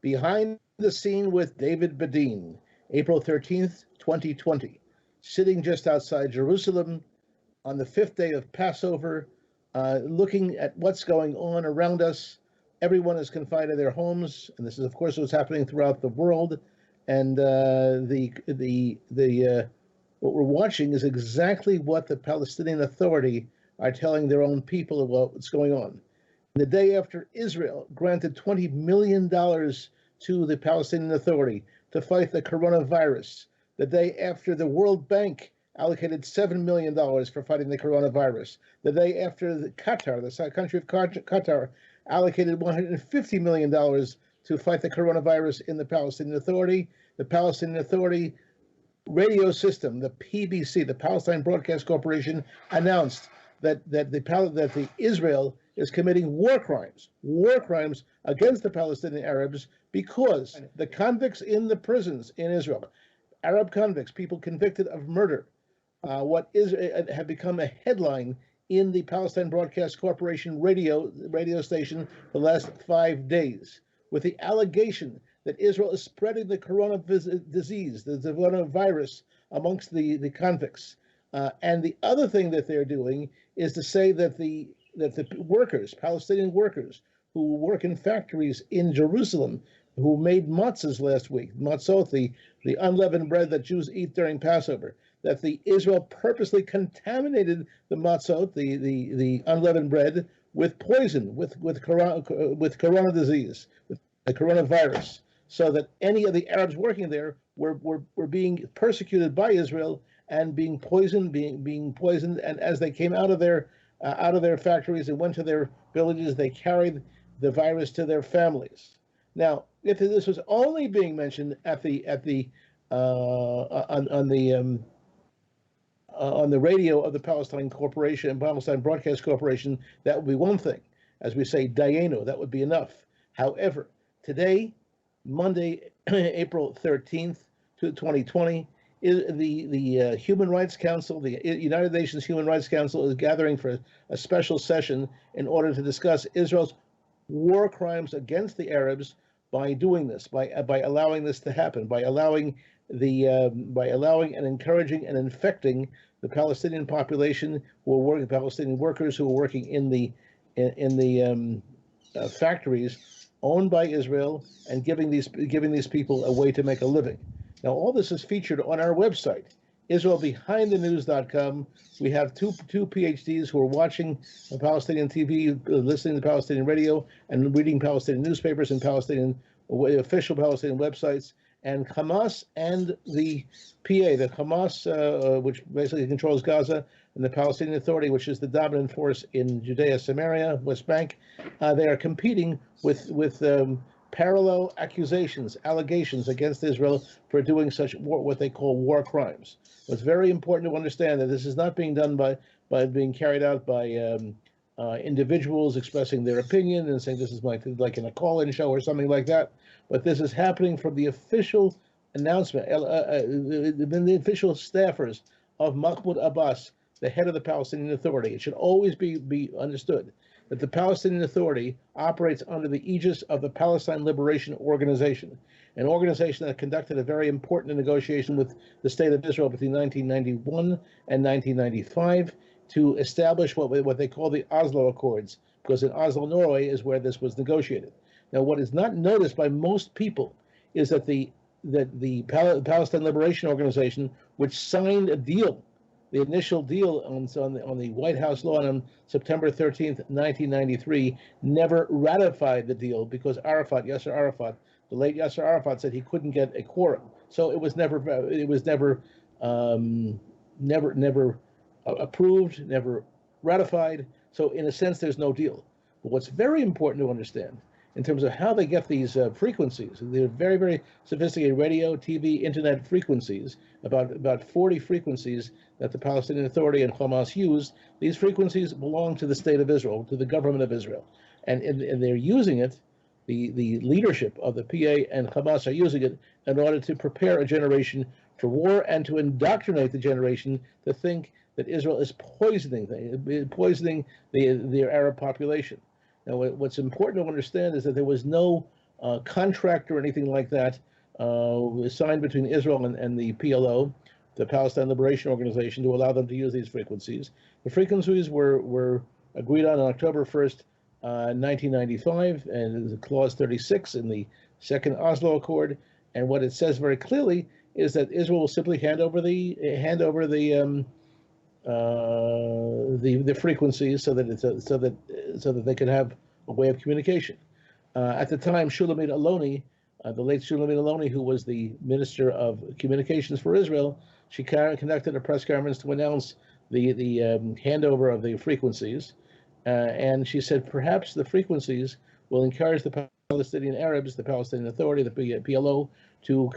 Behind the Scene with David Bedein, April 13th, 2020. Sitting just outside Jerusalem on the fifth day of Passover, looking at what's going on around us. Everyone is confined to their homes, and this is, of course, what's happening throughout the world. And what we're watching is exactly what the Palestinian Authority are telling their own people about what's going on. The day after Israel granted $20 million to the Palestinian Authority to fight the coronavirus, the day after the World Bank allocated $7 million for fighting the coronavirus, the day after Qatar, the country of Qatar, allocated $150 million to fight the coronavirus in the Palestinian Authority, the Palestinian Authority radio system, the PBC, the Palestine Broadcast Corporation, announced that the Israel is committing war crimes against the Palestinian Arabs because the convicts in the prisons in Israel, Arab convicts, people convicted of murder, have become a headline in the Palestine Broadcast Corporation radio station the last 5 days, with the allegation that Israel is spreading the disease, the coronavirus, amongst the convicts. And the other thing that they're doing is to say that the workers, Palestinian workers who work in factories in Jerusalem, who made matzahs last week, matzot, the unleavened bread that Jews eat during Passover, that the Israel purposely contaminated the matzot, the unleavened bread, with poison, with corona disease, with the coronavirus, so that any of the Arabs working there were being persecuted by Israel and being poisoned, and as they came out of their factories and went to their villages, they carried the virus to their families. Now, if this was only being mentioned on the radio of the Palestine Corporation, Palestine Broadcast Corporation, that would be one thing. As we say, Dayenu, that would be enough. However, today, Monday, April 13th, 2020, the Human Rights Council, the United Nations Human Rights Council, is gathering for a special session in order to discuss Israel's war crimes against the Arabs by doing this, by allowing this to happen, by allowing and encouraging and infecting the Palestinian population who are working, Palestinian workers who are working in the factories owned by Israel, and giving these people a way to make a living. Now, all this is featured on our website, IsraelBehindTheNews.com. We have two PhDs who are watching Palestinian TV, listening to Palestinian radio, and reading Palestinian newspapers and official Palestinian websites. And Hamas and the PA, the Hamas, which basically controls Gaza, and the Palestinian Authority, which is the dominant force in Judea, Samaria, West Bank, they are competing with parallel allegations against Israel for doing such what they call war crimes. It's very important to understand that this is not being done by being carried out by individuals expressing their opinion and saying this is like in a call-in show or something like that, but this is happening from the official announcement, the official staffers of Mahmoud Abbas, the head of the Palestinian Authority. It should always be understood that the Palestinian Authority operates under the aegis of the Palestine Liberation Organization, an organization that conducted a very important negotiation with the State of Israel between 1991 and 1995 to establish what they call the Oslo Accords, because in Oslo, Norway, is where this was negotiated. Now, what is not noticed by most people is that the Palestine Liberation Organization, which signed a deal, the initial deal on the White House lawn on September 13th, 1993, never ratified the deal because Yasser Arafat, the late Yasser Arafat, said he couldn't get a quorum. So it was never approved, never ratified. So in a sense, there's no deal. But what's very important to understand in terms of how they get these frequencies, they're very, very sophisticated radio, TV, internet frequencies, about 40 frequencies that the Palestinian Authority and Hamas use. These frequencies belong to the State of Israel, to the government of Israel. And they're using it, the leadership of the PA and Hamas are using it in order to prepare a generation for war and to indoctrinate the generation to think that Israel is poisoning their Arab population. Now, what's important to understand is that there was no contract or anything like that was signed between Israel and the PLO, the Palestine Liberation Organization, to allow them to use these frequencies. The frequencies were agreed on October 1st, 1995, and it is Clause 36 in the Second Oslo Accord. And what it says very clearly is that Israel will simply hand over the frequencies so that they can have a way of communication. At the time, Shulamit Aloni, the late Shulamit Aloni, who was the Minister of Communications for Israel, she conducted a press conference to announce the handover of the frequencies, and she said perhaps the frequencies will encourage the Palestinian Arabs, the Palestinian Authority, the PLO, to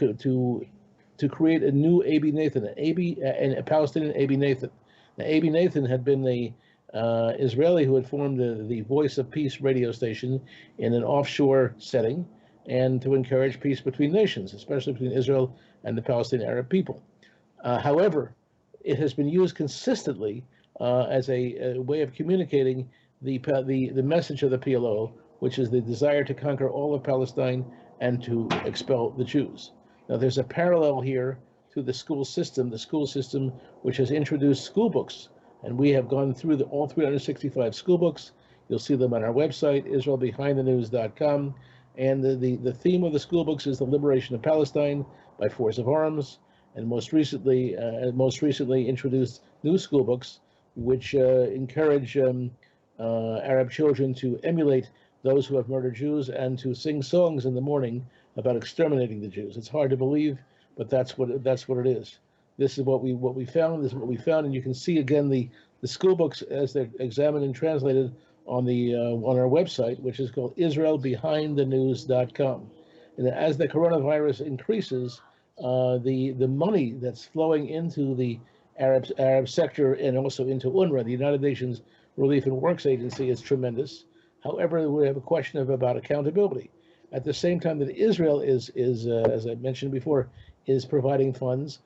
create a new Abi Nathan, a Palestinian Abi Nathan. Now, Abi Nathan had been the Israeli who had formed the Voice of Peace radio station in an offshore setting, and to encourage peace between nations, especially between Israel and the Palestinian Arab people. However, it has been used consistently as a way of communicating the message of the PLO, which is the desire to conquer all of Palestine and to expel the Jews. Now, there's a parallel here to the school system which has introduced school books, and we have gone through all 365 school books. You'll see them on our website, israelbehindthenews.com, and the theme of the school books is the liberation of Palestine by force of arms, and most recently introduced new school books which encourage Arab children to emulate those who have murdered Jews and to sing songs in the morning about exterminating the Jews. It's hard to believe, but that's what it is. This is what we found. This is what we found, and you can see again the school books as they're examined and translated on our website, which is called israelbehindthenews.com. And as the coronavirus increases, the money that's flowing into the Arab sector and also into UNRWA, the United Nations Relief and Works Agency, is tremendous. However, we have a question about accountability. At the same time that Israel is as I mentioned before, is providing funds,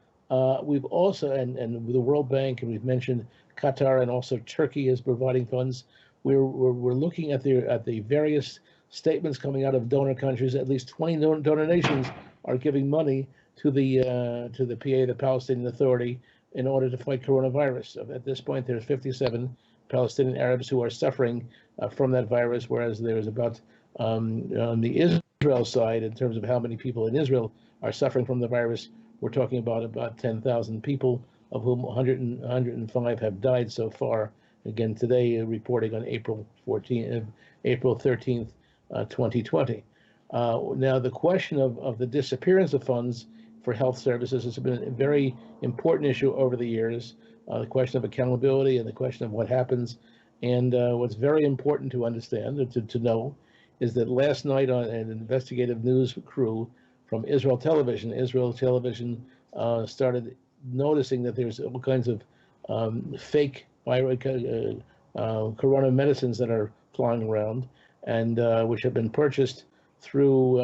we've also and the World Bank, and we've mentioned Qatar, and also Turkey is providing funds. We're looking at the various statements coming out of donor countries. At least 20 donor nations are giving money to the PA, the Palestinian Authority, in order to fight coronavirus. So at this point, there's 57 Palestinian Arabs who are suffering from that virus, whereas there's about on the Israel side, in terms of how many people in Israel are suffering from the virus, we're talking about 10,000 people, of whom 105 have died so far. Again, today reporting on April 13th, 2020. Now, the question of the disappearance of funds for health services has been a very important issue over the years. The question of accountability and the question of what happens. And what's very important to understand, to know, is that last night on an investigative news crew from Israel Television started noticing that there's all kinds of fake corona medicines that are flying around, and which have been purchased through,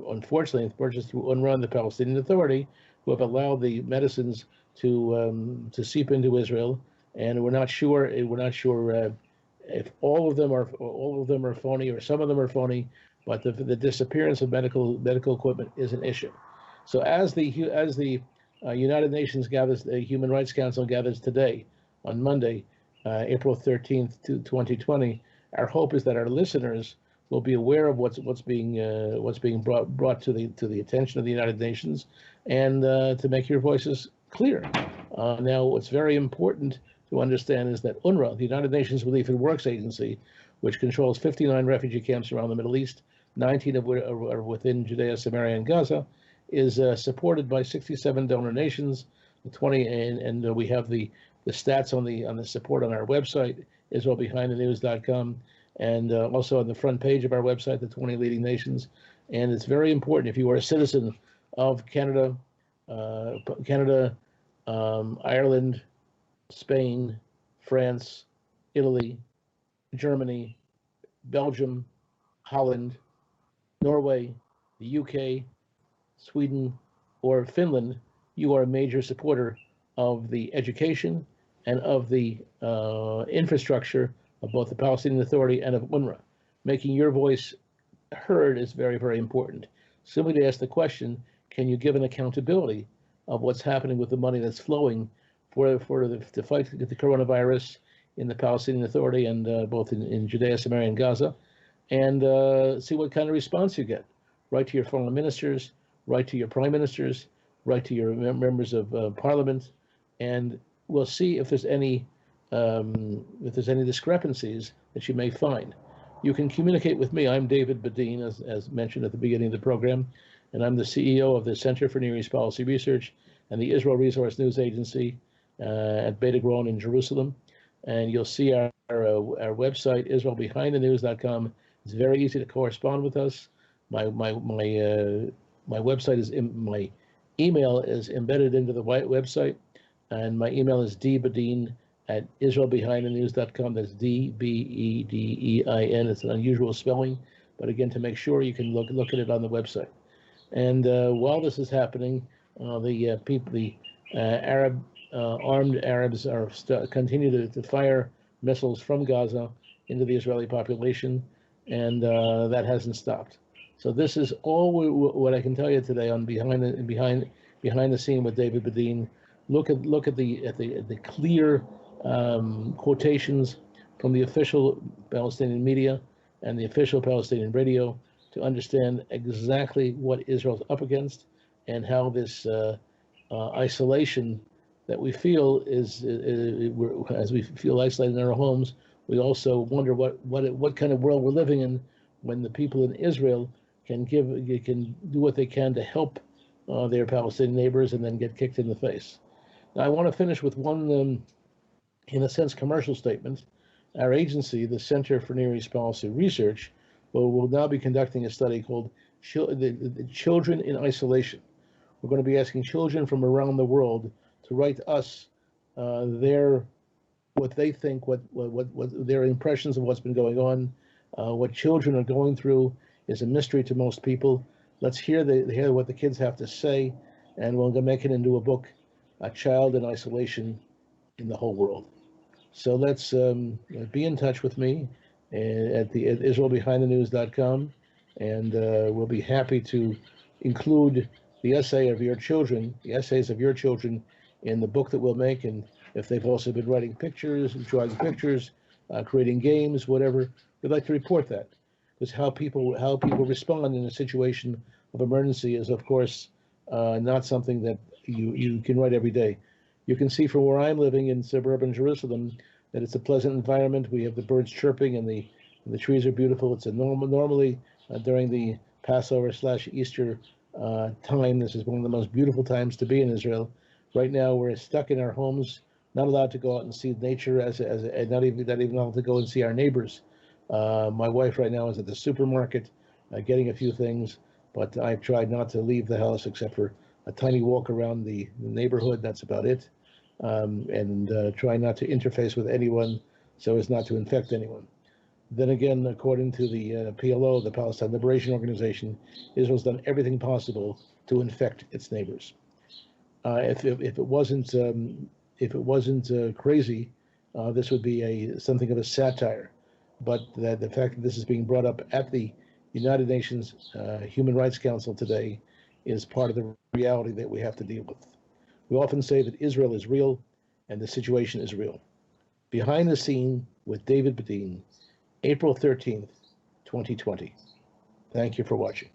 unfortunately, through UNRWA and the Palestinian Authority, who have allowed the medicines to seep into Israel. And we're not sure if all of them are phony, or some of them are phony, but the disappearance of medical equipment is an issue. So as the United Nations gathers, the Human Rights Council gathers today on Monday, April 13th, 2020, our hope is that our listeners will be aware of what's being brought to the attention of the United Nations, and to make your voices clear. Now, what's very important to understand is that UNRWA, the United Nations Relief and Works Agency, which controls 59 refugee camps around the Middle East, 19 of which are within Judea, Samaria, and Gaza, is supported by 67 donor nations, 20, and we have the stats on the support on our website, israelbehindthenews.com, and also on the front page of our website, the 20 leading nations. And it's very important, if you are a citizen of Canada, Ireland, Spain, France, Italy, Germany, Belgium, Holland, Norway, the UK, Sweden, or Finland, you are a major supporter of the education and of the infrastructure of both the Palestinian Authority and of UNRWA. Making your voice heard is very, very important. Simply to ask the question, can you give an accountability of what's happening with the money that's flowing to fight the coronavirus in the Palestinian Authority and both in Judea, Samaria, and Gaza, and see what kind of response you get. Write to your foreign ministers, write to your prime ministers, write to your members of parliament, and we'll see if there's any discrepancies that you may find. You can communicate with me. I'm David Bedein, as mentioned at the beginning of the program, and I'm the CEO of the Center for Near East Policy Research and the Israel Resource News Agency at Bedein in Jerusalem. And you'll see our website, IsraelBehindTheNews.com. It's very easy to correspond with us. My website my email is embedded into the website, and my email is dbedein@IsraelBehindTheNews.com. That's DBEDEIN. It's an unusual spelling, but again, to make sure you can look at it on the website. And while this is happening, the armed Arabs are continue to fire missiles from Gaza into the Israeli population, and that hasn't stopped. So this is all what I can tell you today on behind the scene with David Bedein. Look at the clear quotations from the official Palestinian media and the official Palestinian radio to understand exactly what Israel's up against and how this isolation that we feel as we feel isolated in our homes. We also wonder what kind of world we're living in when the people in Israel can do what they can to help their Palestinian neighbors and then get kicked in the face. Now, I want to finish with one, in a sense, commercial statement. Our agency, the Center for Near East Policy Research, will now be conducting a study called the Children in Isolation. We're going to be asking children from around the world to write us what they think, what their impressions of what's been going on, what children are going through is a mystery to most people. Let's hear what the kids have to say, and we're going to make it into a book, A Child in Isolation in the Whole World. So let's be in touch with me at IsraelBehindTheNews.com, and we'll be happy to include the essays of your children in the book that we'll make. And if they've also been writing pictures, drawing pictures, creating games, whatever, we'd like to report that. Because how people respond in a situation of emergency is, of course, not something that you can write every day. You can see from where I'm living in suburban Jerusalem that it's a pleasant environment. We have the birds chirping and the trees are beautiful. It's normally during the Passover/Easter time. This is one of the most beautiful times to be in Israel. Right now, we're stuck in our homes, not allowed to go out and see nature, not even allowed to go and see our neighbors. My wife right now is at the supermarket getting a few things, but I've tried not to leave the house except for a tiny walk around the neighborhood. That's about it. And try not to interface with anyone so as not to infect anyone. Then again, according to the PLO, the Palestine Liberation Organization, Israel's done everything possible to infect its neighbors. If it wasn't crazy, this would be something of a satire. But the fact that this is being brought up at the United Nations Human Rights Council today is part of the reality that we have to deal with. We often say that Israel is real and the situation is real. Behind the Scene with David Bedein, April 13th, 2020. Thank you for watching.